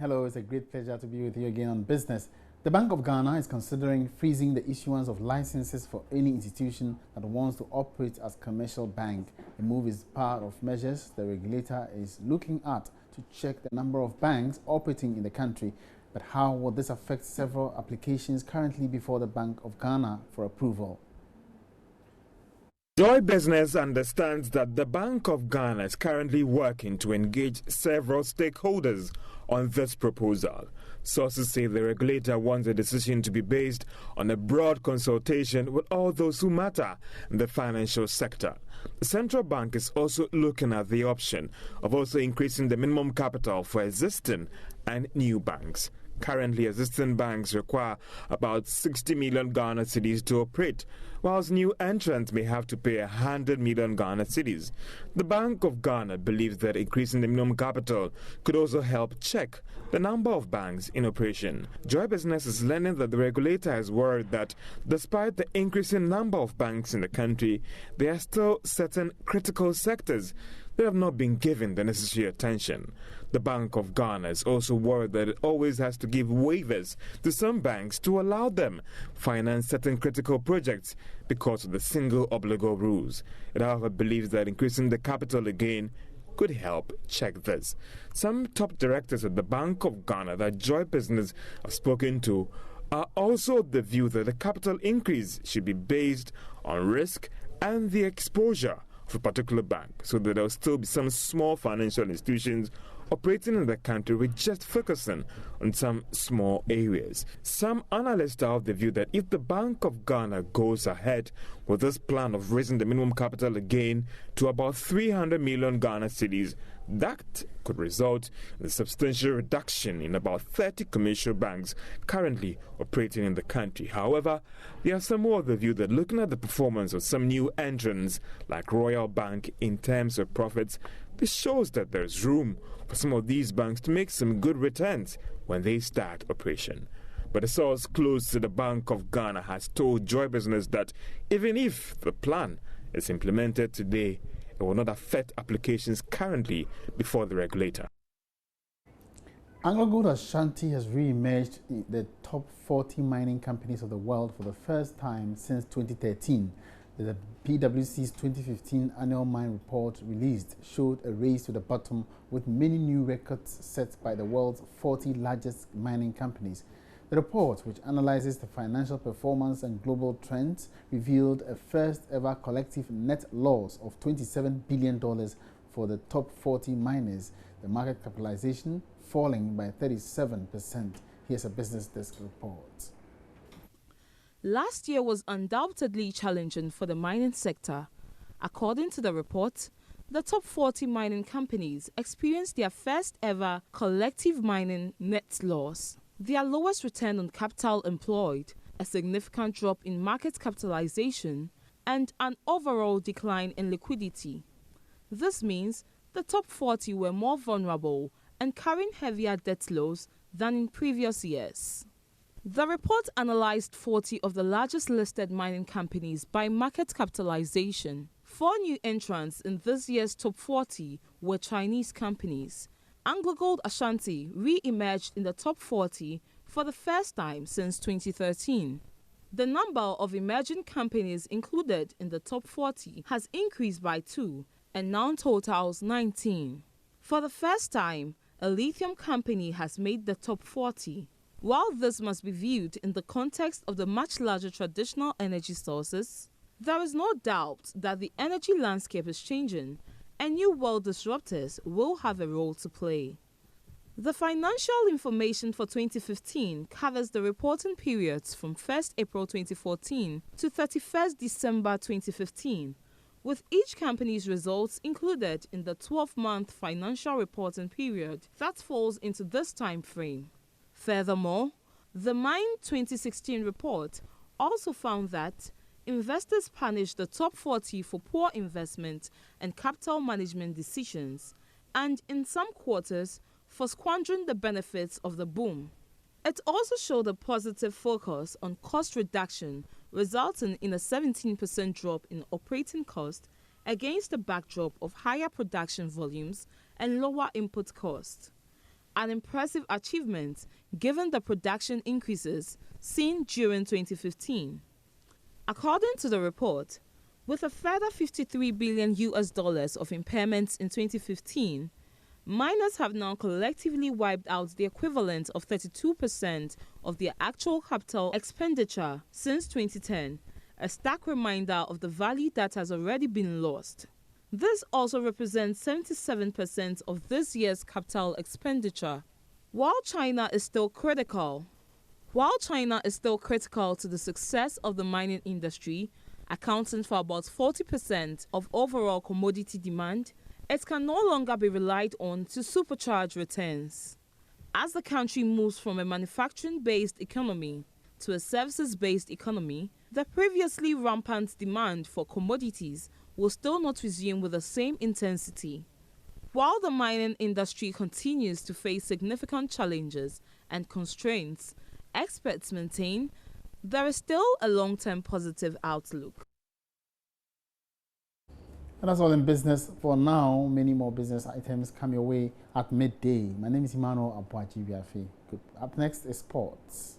Hello, it's a great pleasure to be with you again on Business. The Bank of Ghana is considering freezing the issuance of licenses for any institution that wants to operate as commercial bank. The move is part of measures the regulator is looking at to check the number of banks operating in the country. But how will this affect several applications currently before the Bank of Ghana for approval? Joy Business understands that the Bank of Ghana is currently working to engage several stakeholders on this proposal. Sources say the regulator wants the decision to be based on a broad consultation with all those who matter in the financial sector. The central bank is also looking at the option of also increasing the minimum capital for existing and new banks. Currently, existing banks require about 60 million Ghana cedis to operate, whilst new entrants may have to pay 100 million Ghana cedis. The Bank of Ghana believes that increasing the minimum capital could also help check the number of banks in operation. Joy Business is learning that the regulator is worried that despite the increasing number of banks in the country, there are still certain critical sectors that have not been given the necessary attention. The Bank of Ghana is also worried that it always has to give waivers to some banks to allow them finance certain critical projects because of the single obligo rules. It, however, believes that increasing the capital again could help check this. Some top directors at the Bank of Ghana that Joy Business have spoken to are also of the view that the capital increase should be based on risk and the exposure of a particular bank, so that there will still be some small financial institutions operating in the country with just focusing on some small areas. Some analysts are of the view that if the Bank of Ghana goes ahead with this plan of raising the minimum capital again to about 300 million Ghana cedis, that could result in a substantial reduction in about 30 commercial banks currently operating in the country. However, there are some more of the view that looking at the performance of some new entrants like Royal Bank in terms of profits, this shows that there's room for some of these banks to make some good returns when they start operation. But a source close to the Bank of Ghana has told Joy Business that even if the plan is implemented today, it will not affect applications currently before the regulator. AngloGold Ashanti has re-emerged in the top 40 mining companies of the world for the first time since 2013. The PwC's 2015 annual mine report released showed a race to the bottom with many new records set by the world's 40 largest mining companies. The report, which analyzes the financial performance and global trends, revealed a first-ever collective net loss of $27 billion for the top 40 miners, the market capitalization falling by 37%. Here's a Business Desk report. Last year was undoubtedly challenging for the mining sector. According to the report, the top 40 mining companies experienced their first-ever collective mining net loss, their lowest return on capital employed, a significant drop in market capitalization, and an overall decline in liquidity. This means the top 40 were more vulnerable and carrying heavier debt loads than in previous years. The report analyzed 40 of the largest listed mining companies by market capitalization. 4 new entrants in this year's top 40 were Chinese companies. AngloGold Ashanti re-emerged in the top 40 for the first time since 2013. The number of emerging companies included in the top 40 has increased by 2 and now totals 19. For the first time, a lithium company has made the top 40. While this must be viewed in the context of the much larger traditional energy sources, there is no doubt that the energy landscape is changing and new world disruptors will have a role to play. The financial information for 2015 covers the reporting periods from 1st April 2014 to 31st December 2015, with each company's results included in the 12-month financial reporting period that falls into this time frame. Furthermore, the Mine 2016 report also found that investors punished the top 40 for poor investment and capital management decisions, and in some quarters, for squandering the benefits of the boom. It also showed a positive focus on cost reduction, resulting in a 17% drop in operating cost against the backdrop of higher production volumes and lower input costs. an impressive achievement given the production increases seen during 2015. According to the report, with a further $53 billion of impairments in 2015, miners have now collectively wiped out the equivalent of 32% of their actual capital expenditure since 2010, a stark reminder of the value that has already been lost. This also represents 77% of this year's capital expenditure. While China is still critical to the success of the mining industry, accounting for about 40% of overall commodity demand, it can no longer be relied on to supercharge returns. As the country moves from a manufacturing-based economy to a services-based economy, the previously rampant demand for commodities will still not resume with the same intensity. While the mining industry continues to face significant challenges and constraints, experts maintain there is still a long-term positive outlook. And that's all in business for now. Many more business items come your way at midday. My name is Emmanuel Abuaji Biafe. Up next is sports.